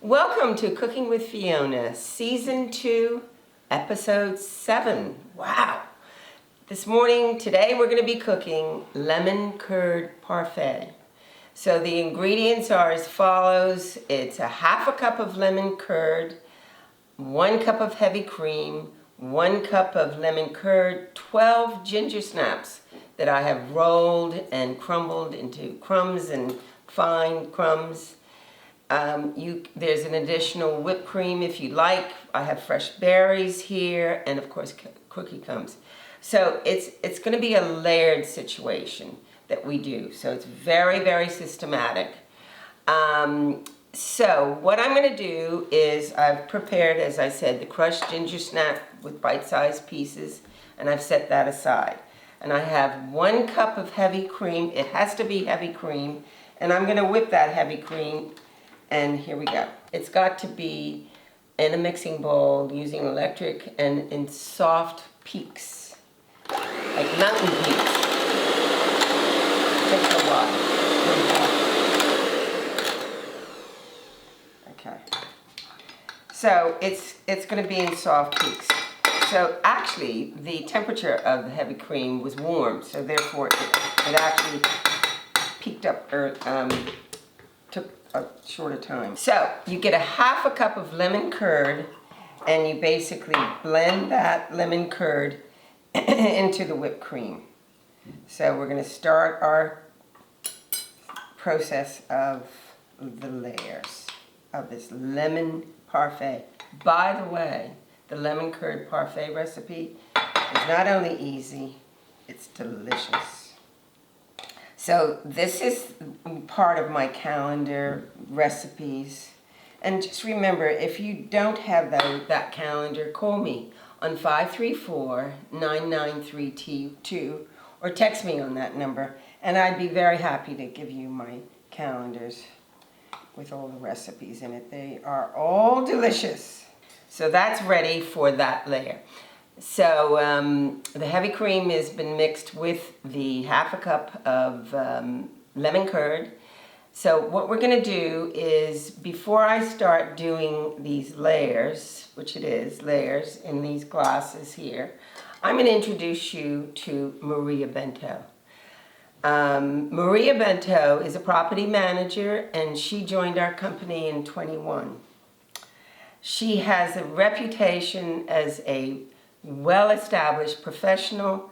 Welcome to Cooking with Fiona, Season 2, Episode 7. Wow! Today we're going to be cooking lemon curd parfait. So the ingredients are as follows. It's a half a cup of lemon curd, 1 cup of heavy cream, 1 cup of lemon curd, 12 ginger snaps that I have rolled and crumbled into crumbs and fine crumbs. There's an additional whipped cream if you like. I have fresh berries here, and of course cookie crumbs. So it's going to be a layered situation that we do. So it's very, very systematic. So what I'm going to do is I've prepared, as I said, the crushed ginger snap with bite-sized pieces, and I've set that aside. And I have 1 cup of heavy cream. It has to be heavy cream, and I'm going to whip that heavy cream. And here we go. It's got to be in a mixing bowl using electric and in soft peaks, like mountain peaks. Takes a lot. Okay. So it's going to be in soft peaks. So actually, the temperature of the heavy cream was warm, so therefore it actually peaked up or took a shorter time. So you get a half a cup of lemon curd, and you basically blend that lemon curd into the whipped cream. So we're going to start our process of the layers of this lemon parfait. By the way, the lemon curd parfait recipe is not only easy, it's delicious. So this is part of my calendar recipes. And just remember, if you don't have that calendar, call me on 534-9932 or text me on that number, and I'd be very happy to give you my calendars with all the recipes in it. They are all delicious. So that's ready for that layer. So the heavy cream has been mixed with the half a cup of lemon curd. So what we're going to do is, before I start doing these layers, which it is layers in these glasses here, I'm going to introduce you to Maria Bento. Maria Bento is a property manager, and she joined our company in 21. She has a reputation as a well-established professional,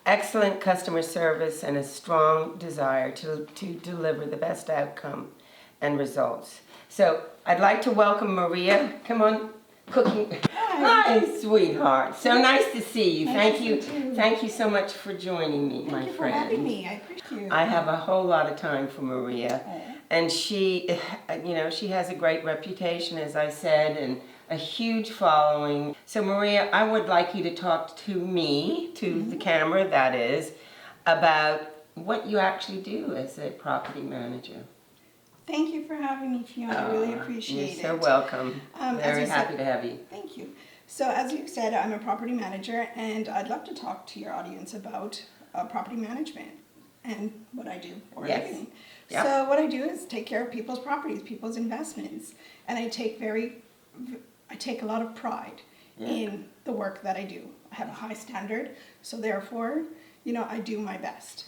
excellent customer service, and a strong desire to deliver the best outcome and results. So I'd like to welcome Maria. Come on, cooking. Hi, sweetheart. So nice to see you. Thank you so much for joining me, my friend. Thank you for having me. I appreciate you. I have a whole lot of time for Maria, and she has a great reputation, as I said, and a huge following. So Maria, I would like you to talk to me, to the camera that is, about what you actually do as a property manager. Thank you for having me, Fiona. I really appreciate it. You're so welcome. Very happy to have you. Thank you. So as you said, I'm a property manager, and I'd love to talk to your audience about property management and what I do for a living. Yep. So what I do is take care of people's properties, people's investments, and I take a lot of pride in the work that I do. I have a high standard, so therefore, I do my best.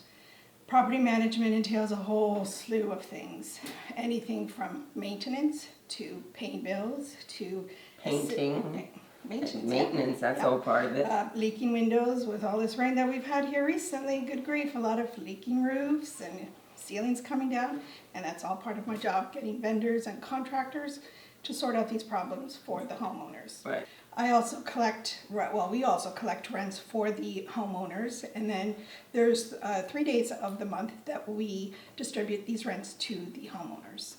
Property management entails a whole slew of things. Anything from maintenance to paying bills to painting. Maintenance, that's all part of it. Leaking windows with all this rain that we've had here recently. Good grief, a lot of leaking roofs and ceilings coming down, and that's all part of my job, getting vendors and contractors to sort out these problems for the homeowners. Right. We also collect rents for the homeowners, and then there's 3 days of the month that we distribute these rents to the homeowners.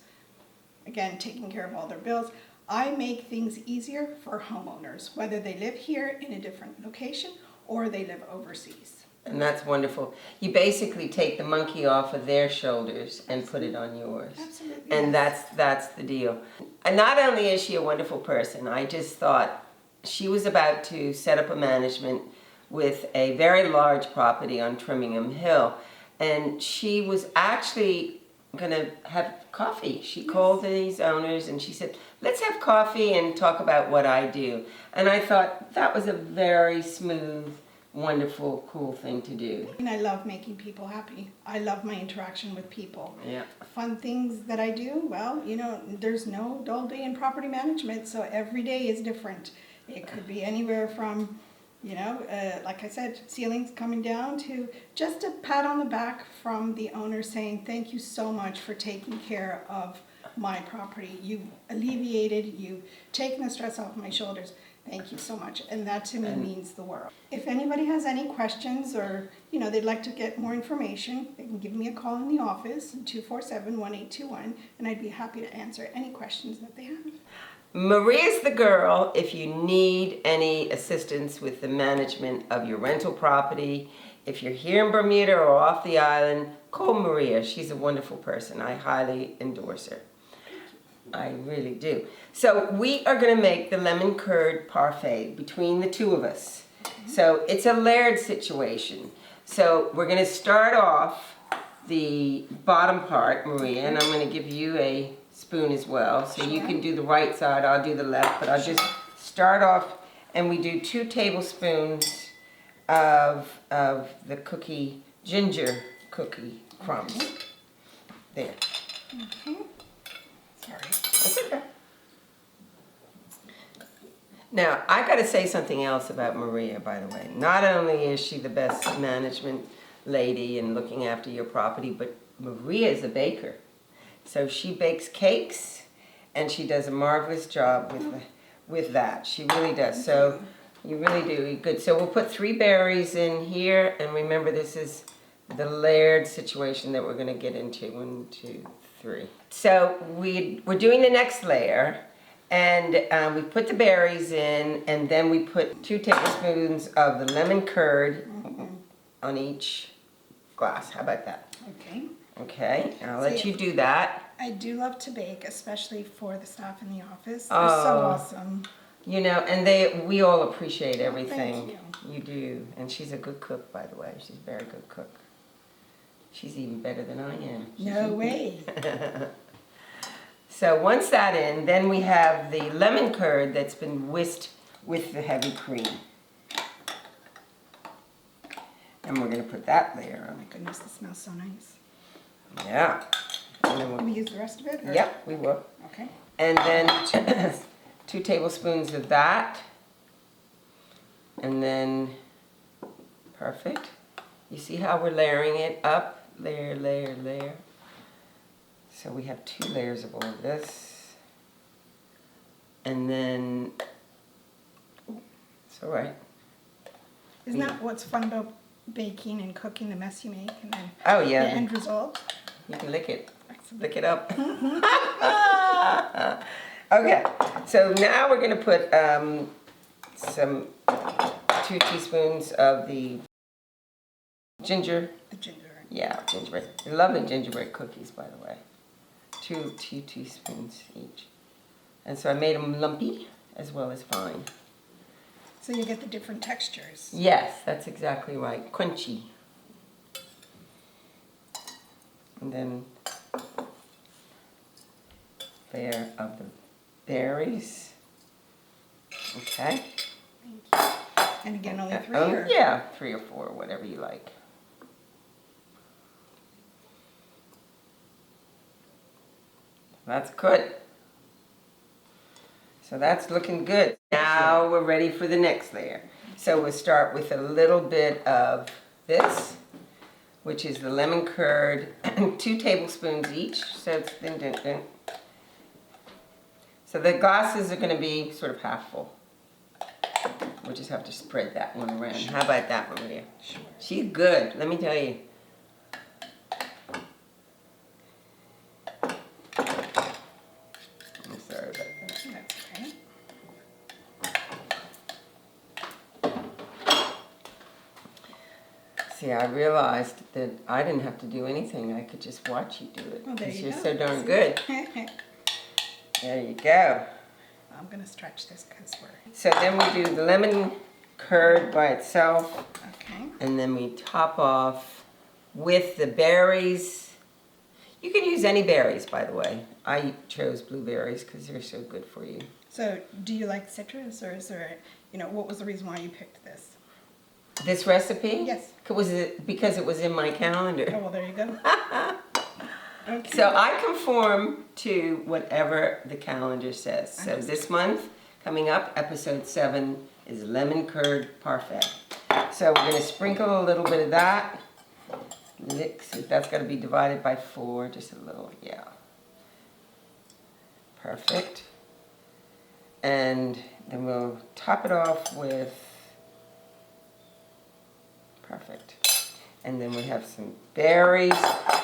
Again, taking care of all their bills. I make things easier for homeowners, whether they live here in a different location or they live overseas. And that's wonderful. You basically take the monkey off of their shoulders and put it on yours. Absolutely. And that's the deal. And not only is she a wonderful person, I just thought she was about to set up a management with a very large property on Trimmingham Hill. And she was actually gonna have coffee. She called these owners and she said, let's have coffee and talk about what I do. And I thought that was a very smooth, wonderful, cool thing to do. And I love making people happy. I love my interaction with people. Yeah. Fun things that I do, well, you know, there's no dull day in property management, so every day is different. It could be anywhere from, you know, like I said, ceilings coming down to just a pat on the back from the owner saying, thank you so much for taking care of my property. You've alleviated, you've taken the stress off my shoulders. Thank you so much. And that to me means the world. If anybody has any questions or, you know, they'd like to get more information, they can give me a call in the office, 247-1821, and I'd be happy to answer any questions that they have. Maria's the girl if you need any assistance with the management of your rental property. If you're here in Bermuda or off the island, call Maria. She's a wonderful person. I highly endorse her. I really do. So we are going to make the lemon curd parfait between the two of us. So it's a layered situation. So we're going to start off the bottom part, Maria, and I'm going to give you a spoon as well. So you can do the right side, I'll do the left, but I'll just start off and we do 2 tablespoons of the cookie, ginger cookie crumbs. There. Okay. Sorry. That's okay. Now, I got to say something else about Maria, by the way. Not only is she the best management lady and looking after your property, but Maria is a baker. So she bakes cakes, and she does a marvelous job with that. She really does. So you really do good. So we'll put 3 berries in here, and remember this is the layered situation that we're going to get into. 1, 2, 3. So we're doing the next layer, and we put the berries in, and then we put 2 tablespoons of the lemon curd on each glass. How about that? Okay. Okay, I'll let you do that. I do love to bake, especially for the staff in the office. They're so awesome. You know, and we all appreciate everything. Thank you do. And she's a good cook, by the way. She's a very good cook. She's even better than I am. No way. So once that in, then we have the lemon curd that's been whisked with the heavy cream. And we're going to put that layer Oh on. my goodness, this smells so nice. Yeah. And then Can we use the rest of it? Or? Yep, we will. Okay. And then 2 tablespoons of that. And then, perfect. You see how we're layering it up? Layer, layer, layer. So we have 2 layers of all of this. And then, it's all right. Isn't that what's fun about baking and cooking, the mess you make, and then the end result? You can lick it. Lick it up. Okay, so now we're going to put some 2 teaspoons of the ginger. The ginger. Yeah, gingerbread. Lovely gingerbread cookies, by the way. 2 teaspoons each. And so I made them lumpy as well as fine. So you get the different textures. Yes, that's exactly right. Crunchy. And then layer of the berries. Okay. Thank you. And again, only 3 or? Yeah, 3 or 4, whatever you like. That's good. So that's looking good. Now we're ready for the next layer. So we'll start with a little bit of this, which is the lemon curd, 2 tablespoons each. So it's thin, thin, thin. So the glasses are going to be sort of half full. We'll just have to spread that one around. How about that, Maria? Sure. She's good, let me tell you. I'm sorry about that. That's okay. See, I realized that I didn't have to do anything. I could just watch you do it. Well, there Because you you're go. so darn good. There you go. I'm going to stretch this because we're... So then we do the lemon curd by itself. Okay. And then we top off with the berries. You can use any berries, by the way. I chose blueberries because they're so good for you. So, do you like citrus, or is there, what was the reason why you picked this? This recipe? Yes. Because it was in my calendar. Oh, well, there you go. Okay. So I conform to whatever the calendar says. So this month, coming up, episode 7 is lemon curd parfait. So we're going to sprinkle a little bit of that. That's got to be divided by 4, just a little, yeah. Perfect. And then we'll top it off with, perfect. And then we have some berries.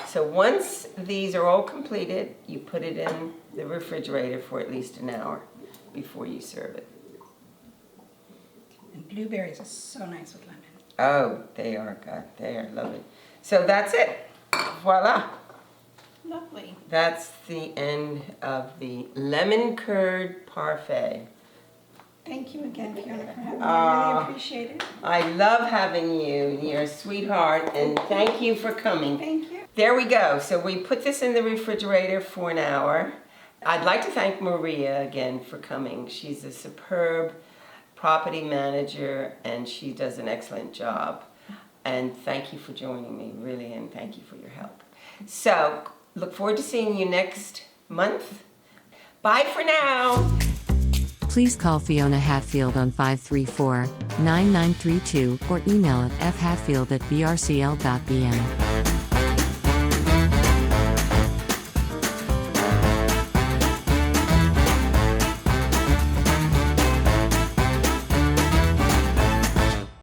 So once these are all completed, you put it in the refrigerator for at least an hour before you serve it. And blueberries are so nice with lemon. Oh, they are, God, they are lovely. So that's it. Voila. Lovely. That's the end of the lemon curd parfait. Thank you again, Fiona, for having me. I really appreciate it. I love having you. You're a sweetheart, and thank you for coming. Thank you. There we go. So we put this in the refrigerator for an hour. I'd like to thank Maria again for coming. She's a superb property manager, and she does an excellent job. And thank you for joining me, really, and thank you for your help. So, look forward to seeing you next month. Bye for now. Please call Fiona Hatfield on 534-9932 or email at fhatfield@brcl.bm.